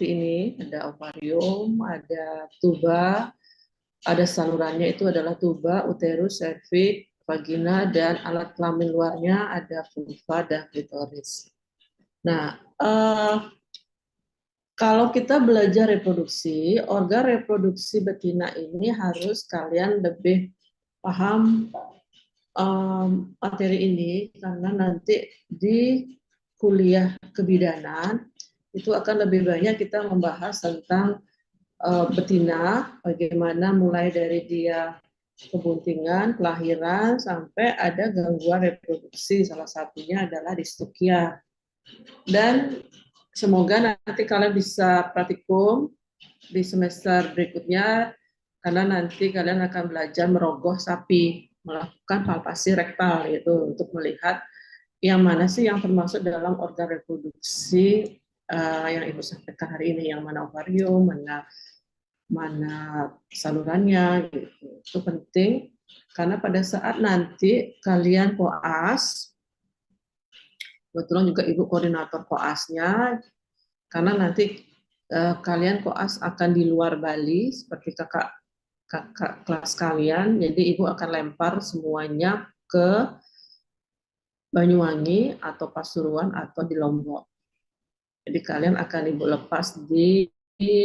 seperti ini, ada ovarium, ada tuba, ada salurannya itu adalah tuba, uterus, serviks, vagina, dan alat kelamin luarnya ada vulva dan klitoris. Nah, kalau kita belajar reproduksi, organ reproduksi betina ini harus kalian lebih paham materi ini, karena nanti di kuliah kebidanan itu akan lebih banyak kita membahas tentang betina, bagaimana mulai dari dia kebuntingan, kelahiran, sampai ada gangguan reproduksi, salah satunya adalah distokia. Dan semoga nanti kalian bisa praktikum di semester berikutnya, karena nanti kalian akan belajar merogoh sapi, melakukan palpasi rektal, yaitu untuk melihat yang mana sih yang termasuk dalam organ reproduksi yang Ibu sampaikan hari ini, yang mana ovarium, mana salurannya, gitu. Itu penting karena pada saat nanti kalian koas, kebetulan juga Ibu koordinator koasnya, karena nanti kalian koas akan di luar Bali seperti kakak kelas kalian, jadi Ibu akan lempar semuanya ke Banyuwangi atau Pasuruan atau di Lombok. Jadi kalian akan Ibu lepas di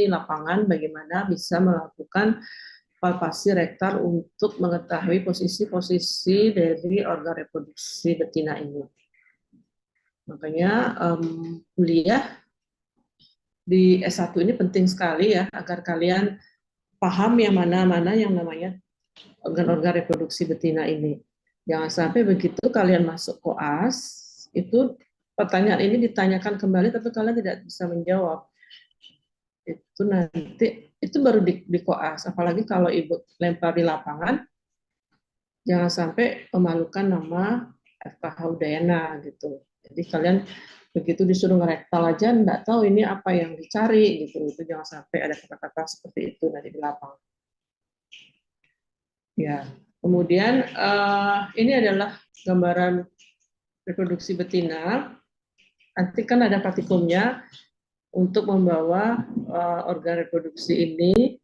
lapangan bagaimana bisa melakukan palpasi rektal untuk mengetahui posisi-posisi dari organ reproduksi betina ini. Makanya kuliah di S1 ini penting sekali ya, agar kalian paham yang mana-mana yang namanya organ-organ reproduksi betina ini. Jangan sampai begitu kalian masuk koas, itu pertanyaan ini ditanyakan kembali tapi kalian tidak bisa menjawab. Itu nanti, itu baru di koas, apalagi kalau Ibu lempar di lapangan, jangan sampai memalukan nama FKH Udayana gitu. Jadi kalian begitu disuruh ngerektal aja nggak tahu ini apa yang dicari gitu. Itu jangan sampai ada kata-kata seperti itu nanti di lapangan. Ya, kemudian ini adalah gambaran reproduksi betina. Nanti kan ada praktikumnya untuk membawa organ reproduksi ini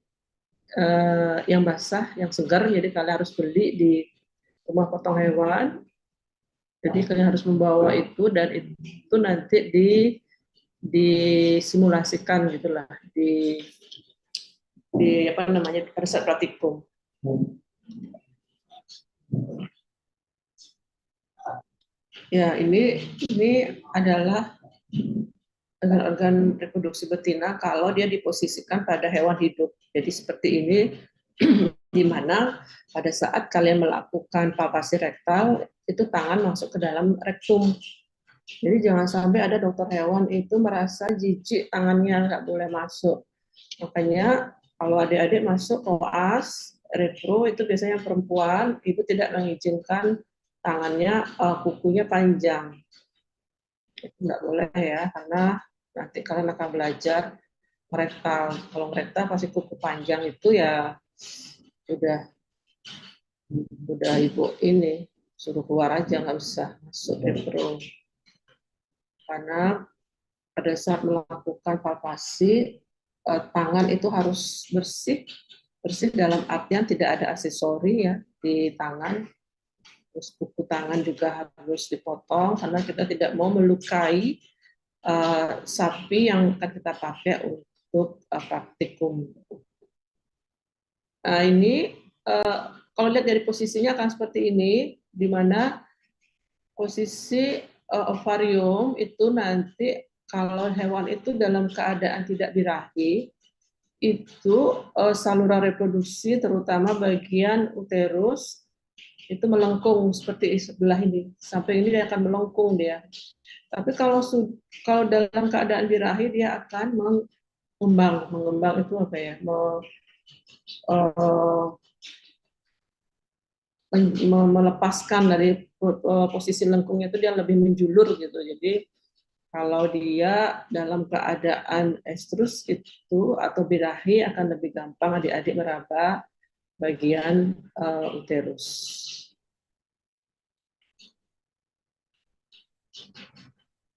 yang basah, yang segar. Jadi kalian harus beli di rumah potong hewan. Jadi kalian harus membawa itu, dan itu nanti disimulasikan gitulah di apa namanya pada saat praktikum. Ya, ini adalah organ reproduksi betina kalau dia diposisikan pada hewan hidup. Jadi seperti ini, di mana pada saat kalian melakukan palpasi rektal, itu tangan masuk ke dalam rektum. Jadi jangan sampai ada dokter hewan itu merasa jijik tangannya nggak boleh masuk. Makanya kalau adik-adik masuk koas, repro itu biasanya perempuan, ibu tidak mengizinkan tangannya, kukunya panjang. Itu nggak boleh ya, karena nanti kalian akan belajar merektal. Kalau merektal pasti kuku panjang itu ya udah ibu ini suruh keluar aja, nggak usah masuk repro. Karena pada saat melakukan palpasi, tangan itu harus bersih dalam artian tidak ada aksesori ya di tangan. Terus kuku tangan juga harus dipotong karena kita tidak mau melukai sapi yang akan kita pakai untuk praktikum. Nah, ini kalau lihat dari posisinya akan seperti ini, di mana posisi ovarium itu nanti kalau hewan itu dalam keadaan tidak birahi, itu saluran reproduksi terutama bagian uterus itu melengkung seperti sebelah ini, sampai ini dia akan melengkung dia. Tapi kalau dalam keadaan birahi dia akan mengembang itu apa ya? Melepaskan dari posisi lengkungnya itu dia lebih menjulur gitu. Jadi kalau dia dalam keadaan estrus itu atau birahi akan lebih gampang adik-adik meraba bagian uterus.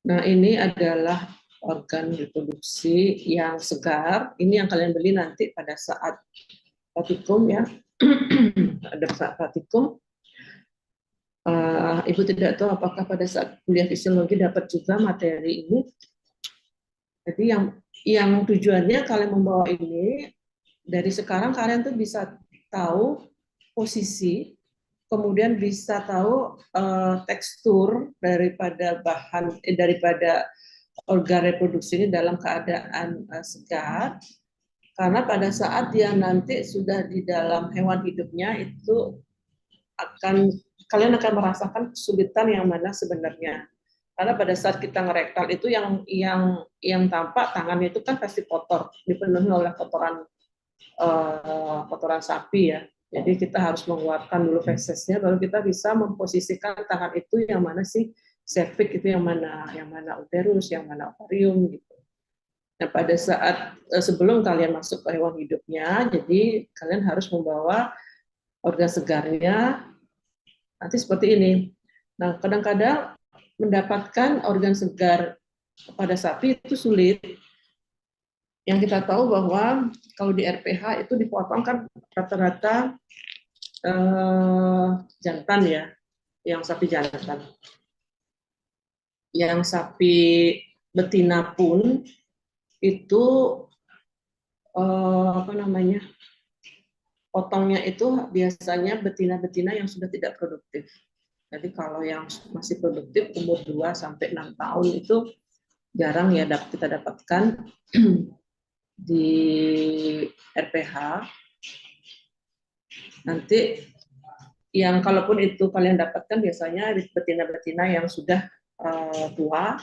Nah, ini adalah organ reproduksi yang segar. Ini yang kalian beli nanti pada saat praktikum ya. Ada saat praktikum. Ibu tidak tahu apakah pada saat kuliah fisiologi dapat juga materi ini. Jadi yang tujuannya kalian membawa ini dari sekarang kalian tuh bisa tahu posisi, kemudian bisa tahu tekstur daripada daripada organ reproduksi ini dalam keadaan segar. Karena pada saat dia nanti sudah di dalam hewan hidupnya itu kalian akan merasakan kesulitan yang mana sebenarnya. Karena pada saat kita ngerektal itu yang tampak tangannya itu kan pasti kotor, dipenuhi oleh kotoran sapi ya. Jadi kita harus mengeluarkan dulu fesesnya, baru kita bisa memposisikan tangan itu yang mana sih cervix itu yang mana uterus, yang mana ovarium gitu. Nah pada saat sebelum kalian masuk ke hewan hidupnya, jadi kalian harus membawa organ segarnya nanti seperti ini. Nah kadang-kadang mendapatkan organ segar pada sapi itu sulit. Yang kita tahu bahwa kalau di RPH itu dipotong kan rata-rata jantan ya, yang sapi jantan. Yang sapi betina pun itu apa namanya, potongnya itu biasanya betina-betina yang sudah tidak produktif. Jadi kalau yang masih produktif umur 2 sampai 6 tahun itu jarang ya kita dapatkan di RPH. Nanti yang kalaupun itu kalian dapatkan biasanya betina-betina yang sudah tua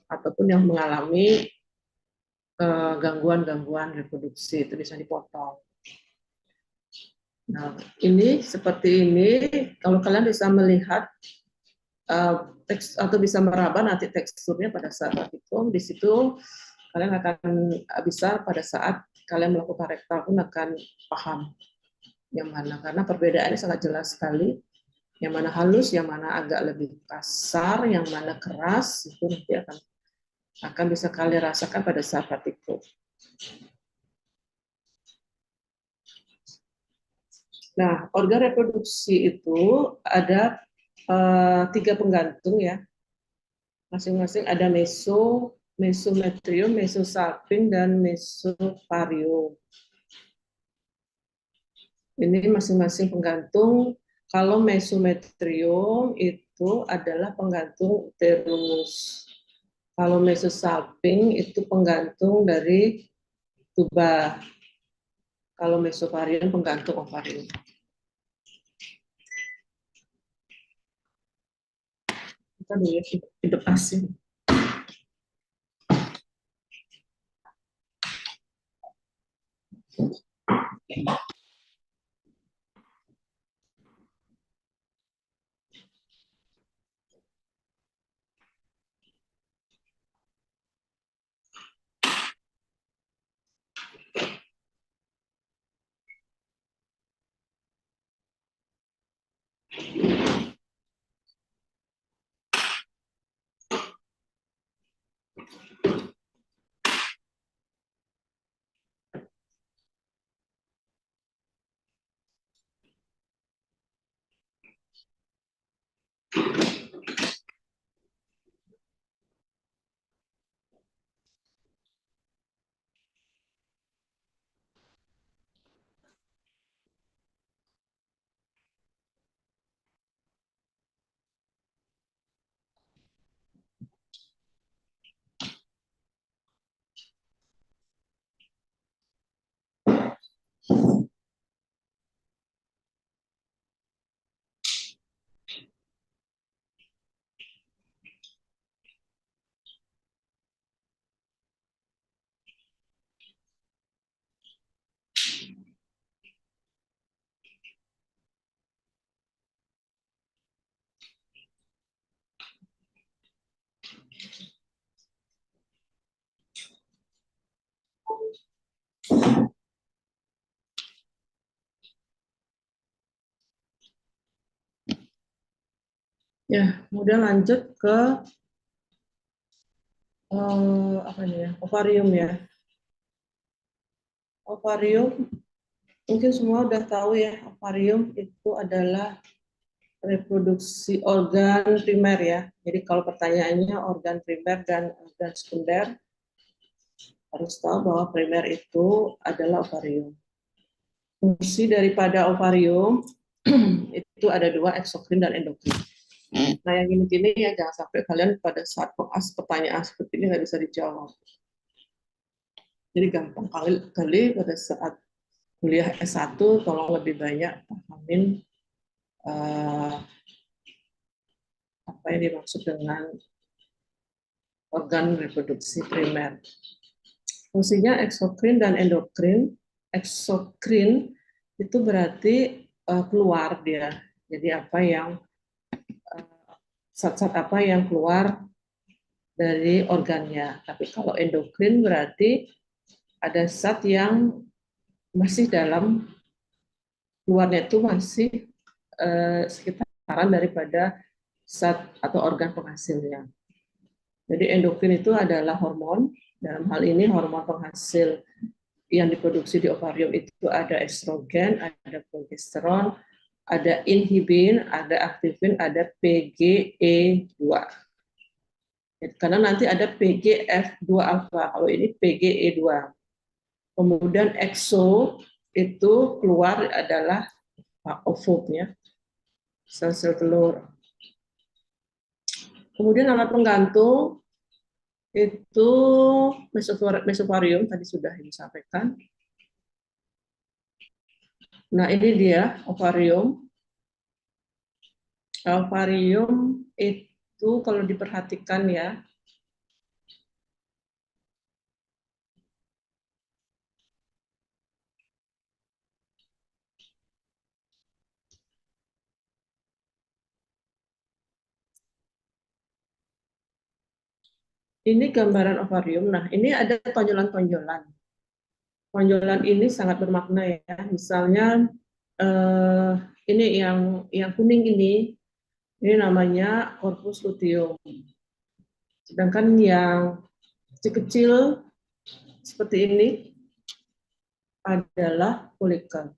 ataupun yang mengalami gangguan-gangguan reproduksi itu bisa dipotong. Nah, ini seperti ini. Kalau kalian bisa melihat teks atau bisa meraba nanti teksturnya pada saat praktikum, di situ kalian akan bisa pada saat kalian melakukan rektal pun akan paham yang mana, karena perbedaannya sangat jelas sekali. Yang mana halus, yang mana agak lebih kasar, yang mana keras, itu nanti akan bisa kalian rasakan pada saat praktikum. Nah, organ reproduksi itu ada 3 penggantung ya. Masing-masing ada mesometrium, mesosalping, dan mesovarium. Ini masing-masing penggantung. Kalau mesometrium itu adalah penggantung uterus. Kalau mesosalping itu penggantung dari tuba. Kalau mesovarium penggantung ovarium. Kita lihat hidup asin. Ya, kemudian lanjut ke apa nih ya, ovarium ya. Ovarium mungkin semua udah tahu ya, ovarium itu adalah reproduksi organ primer ya. Jadi kalau pertanyaannya organ primer dan organ sekunder, harus tahu bahwa primer itu adalah ovarium. Fungsi daripada ovarium itu ada dua, eksokrin dan endokrin. Nah yang gini-gini ya jangan sampai kalian pada saat pertanyaan seperti ini nggak bisa dijawab. Jadi gampang kali pada saat kuliah S1 tolong lebih banyak pahamin apa yang dimaksud dengan organ reproduksi primer. Fungsinya eksokrin dan endokrin. Eksokrin itu berarti keluar dia. Jadi apa yang zat-zat apa yang keluar dari organnya. Tapi kalau endokrin berarti ada zat yang masih dalam keluarnya itu masih sekitaran daripada zat atau organ penghasilnya. Jadi endokrin itu adalah hormon. Dalam hal ini hormon penghasil yang diproduksi di ovarium itu ada estrogen, ada progesteron, ada inhibin, ada aktivin, ada PGE2. Karena nanti ada PGF2 alfa, kalau ini PGE2. Kemudian exo itu keluar adalah ovum-nya, sel-sel telur. Kemudian alat penggantung itu mesovarium tadi sudah disampaikan. Nah ini dia ovarium. Ovarium itu kalau diperhatikan ya, ini gambaran ovarium. Nah ini ada tonjolan-tonjolan. Tonjolan ini sangat bermakna ya. Misalnya ini yang kuning ini namanya corpus luteum. Sedangkan yang kecil-kecil seperti ini adalah folikel.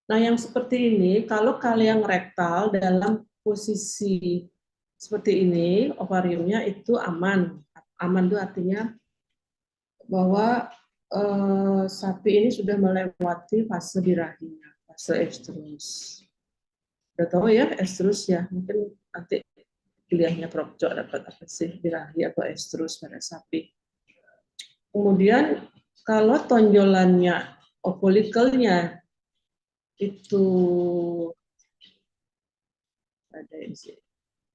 Nah, yang seperti ini, kalau kalian rektal dalam posisi seperti ini, ovariumnya itu aman. Aman itu artinya bahwa sapi ini sudah melewati fase birahinya, fase estrus. Udah tahu ya, estrus ya, mungkin nanti kuliahnya Prof. Jo dapat apa sih birahi atau estrus pada sapi. Kemudian kalau tonjolannya, folikelnya itu ada di sini.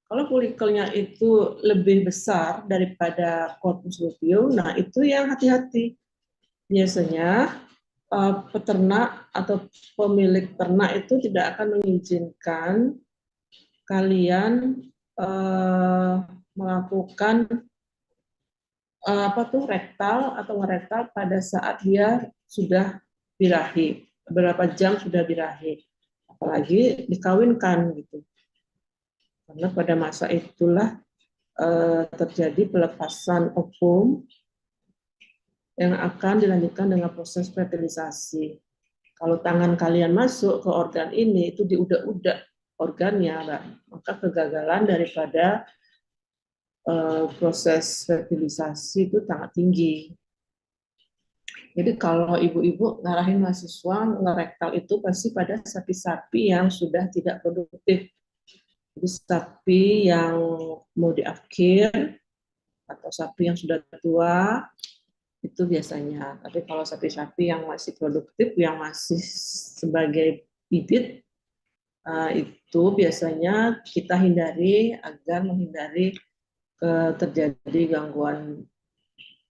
Kalau folikelnya itu lebih besar daripada corpus luteum, nah itu yang hati-hati. Biasanya peternak atau pemilik ternak itu tidak akan mengizinkan kalian melakukan apa tuh rektal atau ngerektal pada saat dia sudah birahi, berapa jam sudah birahi, apalagi dikawinkan gitu. Karena pada masa itulah terjadi pelepasan ovum yang akan dilanjutkan dengan proses fertilisasi. Kalau tangan kalian masuk ke organ ini, itu diudak-udak organnya, maka kegagalan daripada proses fertilisasi itu sangat tinggi. Jadi kalau ibu-ibu ngarahin mahasiswa ngerektal itu pasti pada sapi-sapi yang sudah tidak produktif. Jadi sapi yang mau diakhir atau sapi yang sudah tua itu biasanya. Tapi kalau sapi-sapi yang masih produktif, yang masih sebagai bibit, itu biasanya kita hindari agar menghindari terjadi gangguan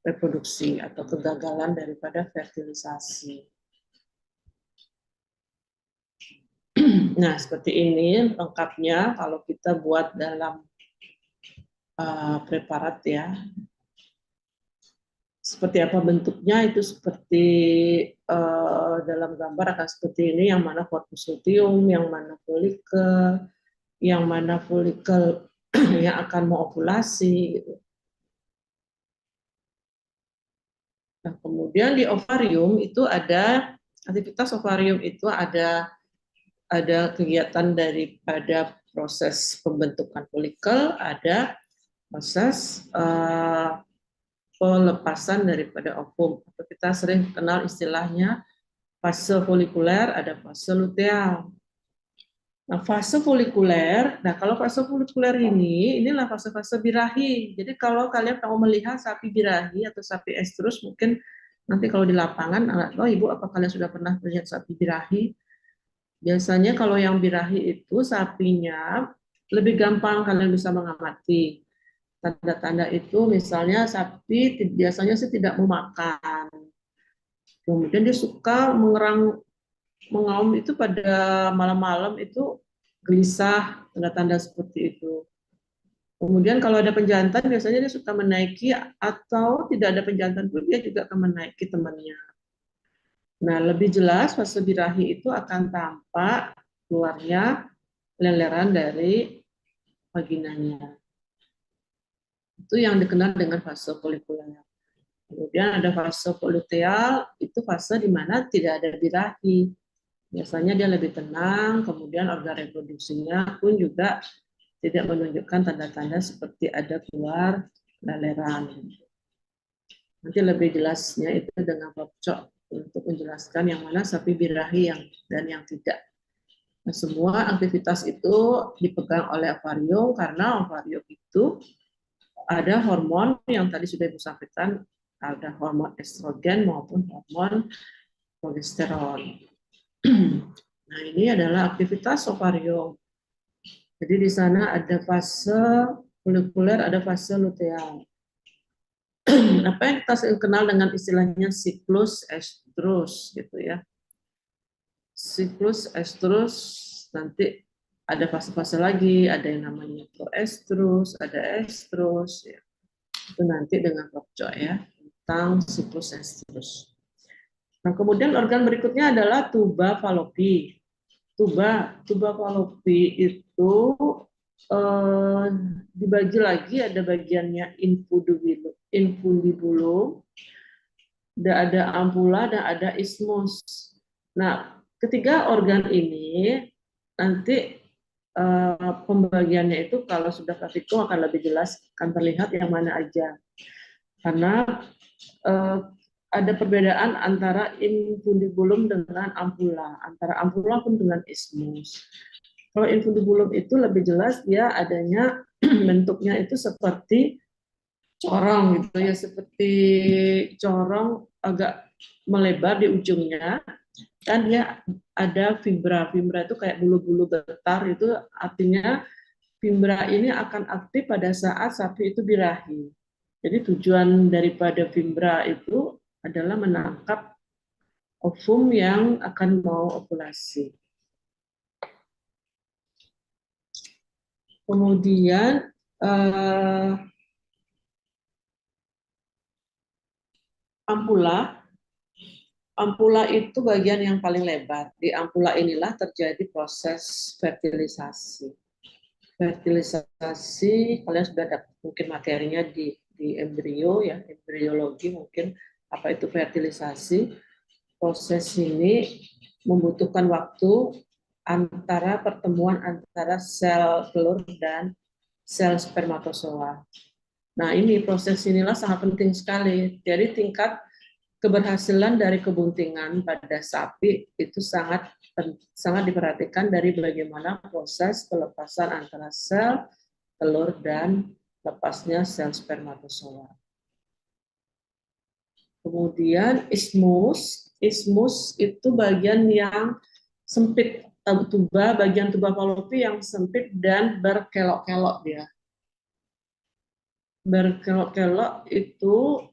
reproduksi atau kegagalan daripada fertilisasi. Nah, seperti ini lengkapnya kalau kita buat dalam preparat ya. Seperti apa bentuknya itu seperti dalam gambar akan seperti ini, yang mana corpus luteum, yang mana folikel yang akan mau ovulasi gitu. Nah, kemudian di ovarium itu ada aktivitas ovarium itu ada kegiatan daripada proses pembentukan folikel, ada proses pelepasan daripada ovum. Kita sering kenal istilahnya fase folikuler, ada fase luteal. Nah, fase folikuler, kalau fase folikuler inilah fase-fase birahi. Jadi kalau kalian mau melihat sapi birahi atau sapi estrus, mungkin nanti kalau di lapangan, oh ibu, apa kalian sudah pernah melihat sapi birahi? Biasanya kalau yang birahi itu sapinya lebih gampang kalian bisa mengamati. Tanda-tanda itu misalnya sapi biasanya sih tidak mau makan. Kemudian dia suka mengaum itu pada malam-malam itu gelisah, tanda-tanda seperti itu. Kemudian kalau ada penjantan biasanya dia suka menaiki atau tidak ada penjantan pun dia juga akan menaiki temannya. Nah, lebih jelas fase birahi itu akan tampak keluarnya leleran dari vaginanya. Itu yang dikenal dengan fase folikuler. Kemudian ada fase poluteal, itu fase di mana tidak ada birahi. Biasanya dia lebih tenang, kemudian organ reproduksinya pun juga tidak menunjukkan tanda-tanda seperti ada keluar leleran. Nanti lebih jelasnya itu dengan Cok untuk menjelaskan yang mana sapi birahi dan yang tidak. Nah, semua aktivitas itu dipegang oleh ovarium karena ovarium itu ada hormon yang tadi sudah Ibu sampaikan, ada hormon estrogen maupun hormon progesteron. Nah, ini adalah aktivitas ovarium. Jadi di sana ada fase folikuler, ada fase luteal. Apa yang kita kenal dengan istilahnya siklus estrus gitu ya. Siklus estrus nanti ada fase-fase lagi, ada yang namanya proestrus, ada estrus ya. Itu nanti dengan Pokco ya tentang siklus estrus. Nah, kemudian organ berikutnya adalah tuba falopi. Tuba falopi itu dibagi lagi, ada bagiannya infundibulum, ada ampula dan ada ismus. Nah, ketiga organ ini nanti pembagiannya itu kalau sudah praktikum akan lebih jelas, akan terlihat yang mana aja. Karena ada perbedaan antara infundibulum dengan ampula, antara ampula pun dengan ismus. Kalau infundibulum itu lebih jelas dia adanya bentuknya itu seperti corong gitu ya, seperti corong agak melebar di ujungnya, dan dia ada fibra. Fibra itu kayak bulu-bulu getar, itu artinya fibra ini akan aktif pada saat sapi itu birahi. Jadi tujuan daripada fibra itu adalah menangkap ovum yang akan mau ovulasi. Kemudian ampula. Ampula itu bagian yang paling lebar. Di ampula inilah terjadi proses fertilisasi. Fertilisasi, kalian sudah ada mungkin materinya di embrio ya, embriologi mungkin apa itu fertilisasi. Proses ini membutuhkan waktu antara pertemuan antara sel telur dan sel spermatozoa. Nah, ini proses inilah sangat penting sekali. Jadi tingkat keberhasilan dari kebuntingan pada sapi itu sangat diperhatikan dari bagaimana proses pelepasan antara sel telur dan lepasnya sel spermatozoa. Kemudian ismus itu bagian yang sempit, bagian tuba falopi yang sempit dan berkelok-kelok dia. Berkelok-kelok itu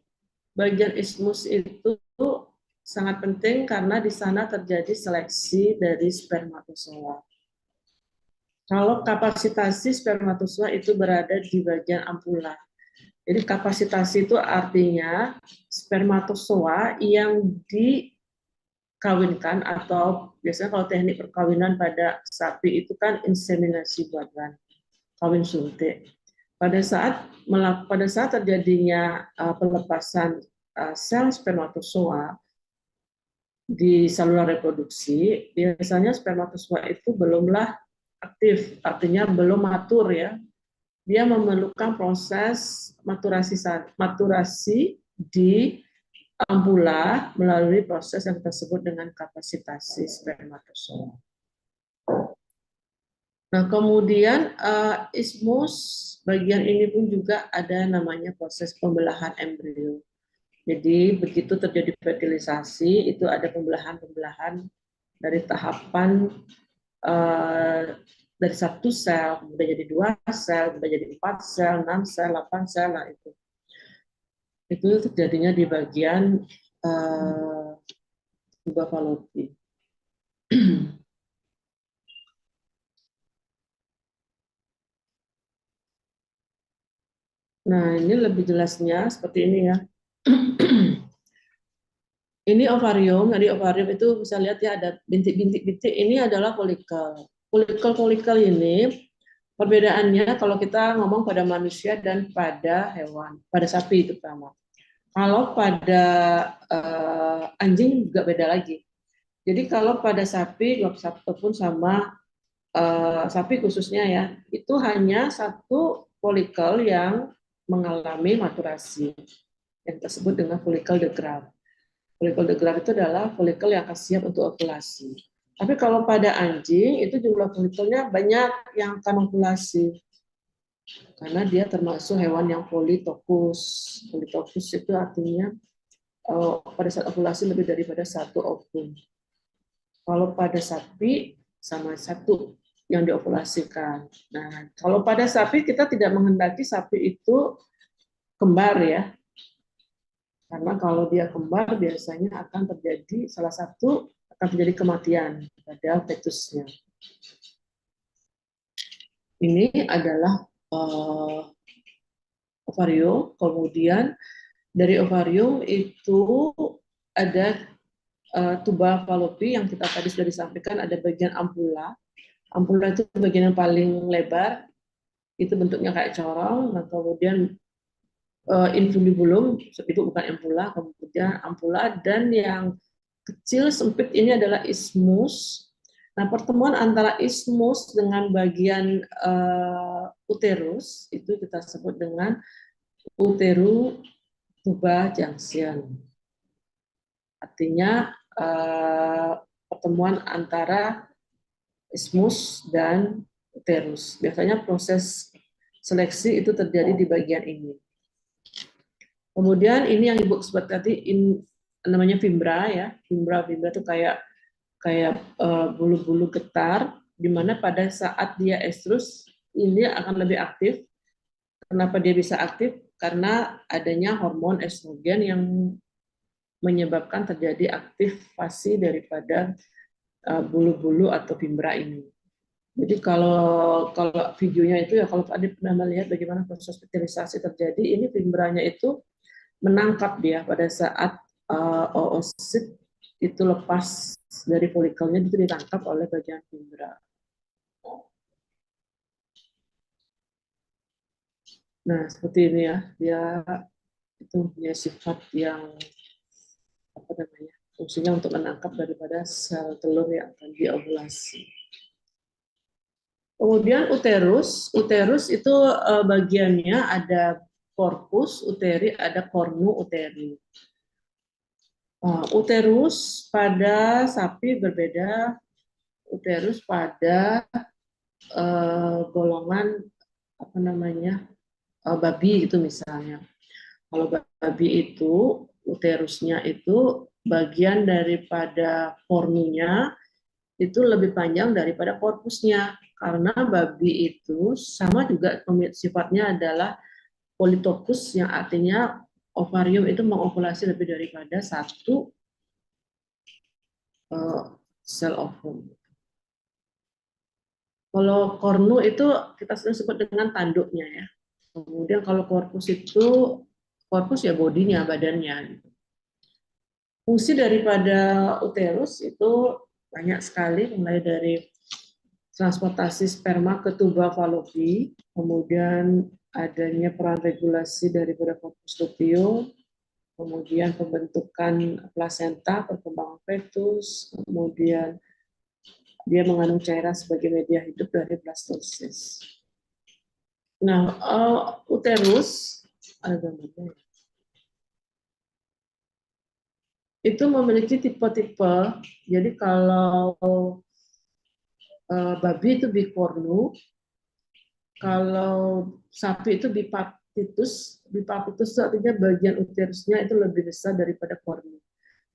bagian ismus itu sangat penting karena di sana terjadi seleksi dari spermatozoa. Kalau kapasitasi spermatozoa itu berada di bagian ampula. Jadi kapasitasi itu artinya spermatozoa yang dikawinkan, atau biasanya kalau teknik perkawinan pada sapi itu kan inseminasi buatan, kawin suntik. Pada saat terjadinya pelepasan sel spermatozoa di saluran reproduksi, biasanya spermatozoa itu belumlah aktif, artinya belum matur ya. Dia memerlukan proses maturasi di ampula melalui proses yang tersebut dengan kapasitasi spermatozoa. Nah, kemudian ismus bagian ini pun juga ada namanya proses pembelahan embrio. Jadi begitu terjadi fertilisasi itu ada pembelahan-pembelahan dari tahapan dari satu sel kemudian jadi 2 sel, kemudian jadi 4 sel, 6 sel, 8 sel, nah itu terjadinya di bagian tuba Fallopi. Nah, ini lebih jelasnya seperti ini ya. Ini ovarium, tadi ovarium itu bisa lihat ya ada bintik-bintik-bintik, ini adalah folikel. Folikel-folikel ini perbedaannya kalau kita ngomong pada manusia dan pada hewan, pada sapi itu pertama. Kalau pada anjing juga beda lagi. Jadi kalau pada sapi ataupun sama sapi khususnya ya, itu hanya satu folikel yang mengalami maturasi yang tersebut dengan folikel de Graaff. Folikel de Graaff itu adalah folikel yang akan siap untuk ovulasi. Tapi kalau pada anjing itu jumlah folikelnya banyak yang akan ovulasi karena dia termasuk hewan yang politokus. Politokus itu artinya pada saat ovulasi lebih daripada satu ovum. Kalau pada sapi sama satu yang diovulasikan. Nah, kalau pada sapi kita tidak menghendaki sapi itu kembar ya. Karena kalau dia kembar biasanya akan terjadi salah satu akan terjadi kematian pada fetusnya. Ini adalah ovarium, kemudian dari ovarium itu ada tuba Fallopi yang kita tadi sudah disampaikan, ada bagian ampula. Ampula itu bagian yang paling lebar, itu bentuknya kayak corong. Nah, kemudian infundibulum itu bukan ampula, kemudian ampula, dan yang kecil sempit ini adalah ismus. Nah, pertemuan antara ismus dengan bagian uterus itu kita sebut dengan uteru tuba junction. Artinya pertemuan antara ismus dan uterus. Biasanya proses seleksi itu terjadi di bagian ini. Kemudian ini yang Ibu sebut tadi namanya fimbra ya. Fimbra itu kayak bulu-bulu getar di mana pada saat dia estrus ini akan lebih aktif. Kenapa dia bisa aktif? Karena adanya hormon estrogen yang menyebabkan terjadi aktivasi daripada bulu-bulu atau fimbra ini. Jadi kalau videonya itu ya kalau tadi pernah melihat bagaimana proses fertilisasi terjadi, ini fimbranya itu menangkap dia pada saat oosit itu lepas dari folikelnya itu ditangkap oleh bagian fimbra. Nah seperti ini ya, dia itu punya sifat yang apa namanya fungsinya untuk menangkap daripada sel telur yang akan diovulasi. Kemudian uterus itu bagiannya ada corpus uteri, ada cornu uteri. Uterus pada sapi berbeda, uterus pada golongan apa namanya babi gitu misalnya. Kalau babi itu uterusnya itu bagian daripada kornunya itu lebih panjang daripada korpusnya karena babi itu sama juga sifatnya adalah politokus yang artinya ovarium itu mengovulasi lebih daripada satu sel ovum. Kalau kornu itu kita sering sebut dengan tanduknya ya. Kemudian kalau korpus itu korpus ya bodinya, badannya. Fungsi daripada uterus itu banyak sekali, mulai dari transportasi sperma ke tuba Fallopi, kemudian adanya peran regulasi daripada corpus luteum, kemudian pembentukan plasenta, perkembangan fetus, kemudian dia mengandung cairan sebagai media hidup dari blastosis. Nah, uterus ada gambarnya. Itu memiliki tipe-tipe. Jadi kalau babi itu bicornu, kalau sapi itu bipartitus. Bipartitus itu artinya bagian uterusnya itu lebih besar daripada kornu.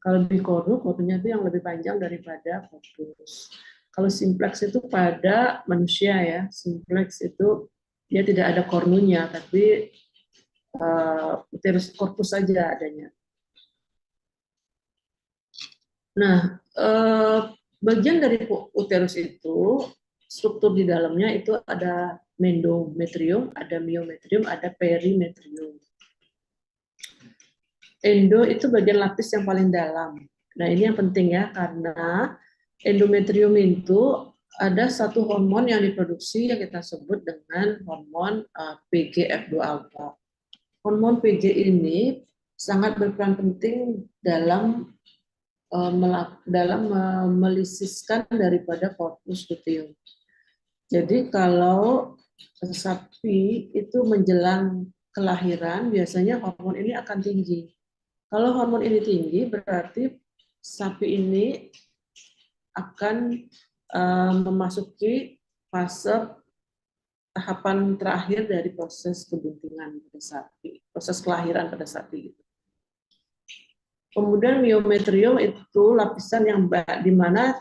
Kalau bicornu, kornunya itu yang lebih panjang daripada fetus. Kalau simplex itu pada manusia ya, simplex itu dia tidak ada kornunya, tapi uterus korpus saja adanya. Nah, bagian dari uterus itu, struktur di dalamnya itu ada endometrium, ada myometrium, ada perimetrium. Endo itu bagian lapis yang paling dalam. Nah, ini yang penting ya, karena endometrium itu ada satu hormon yang diproduksi yang kita sebut dengan hormon PGF2 alpha. Hormon PG ini sangat berperan penting dalam melisiskan daripada corpus luteum. Jadi kalau sapi itu menjelang kelahiran, biasanya hormon ini akan tinggi. Kalau hormon ini tinggi, berarti sapi ini akan memasuki fase tahapan terakhir dari proses kebuntingan pada sapi, proses kelahiran pada sapi. Kemudian myometrium itu lapisan yang di mana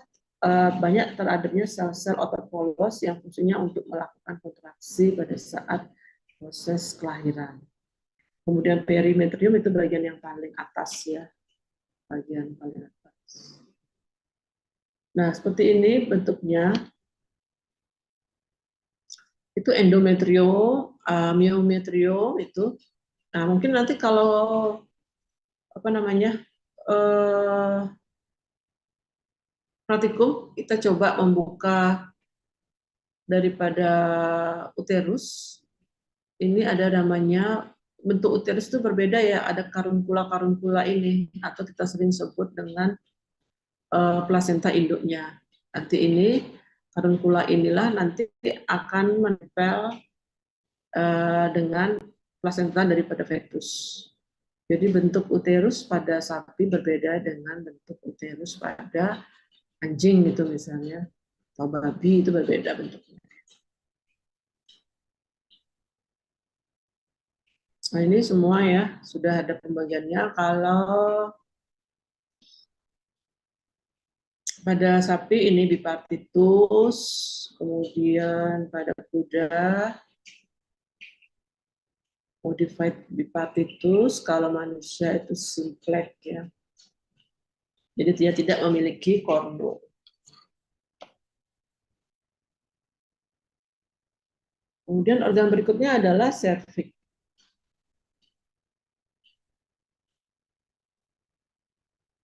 banyak teradanya sel-sel otot polos yang fungsinya untuk melakukan kontraksi pada saat proses kelahiran. Kemudian perimetrium itu bagian yang paling atas ya, bagian paling atas. Nah, seperti ini bentuknya. Itu endometrium, myometrium itu. Nah, mungkin nanti kalau apa namanya praktikum kita coba membuka daripada uterus. Ini ada namanya bentuk uterus itu berbeda ya, ada karunkula ini atau kita sering sebut dengan plasenta induknya. Nanti ini karunkula inilah nanti akan menempel dengan plasenta daripada fetus. Jadi bentuk uterus pada sapi berbeda dengan bentuk uterus pada anjing gitu misalnya, atau babi itu berbeda bentuknya. Nah ini semua ya, sudah ada pembagiannya. Kalau pada sapi ini bipartitus, kemudian pada kuda modified bipartitus, kalau manusia itu simplex ya. Jadi dia tidak memiliki kornu. Kemudian organ berikutnya adalah serviks.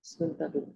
Sebentar dulu.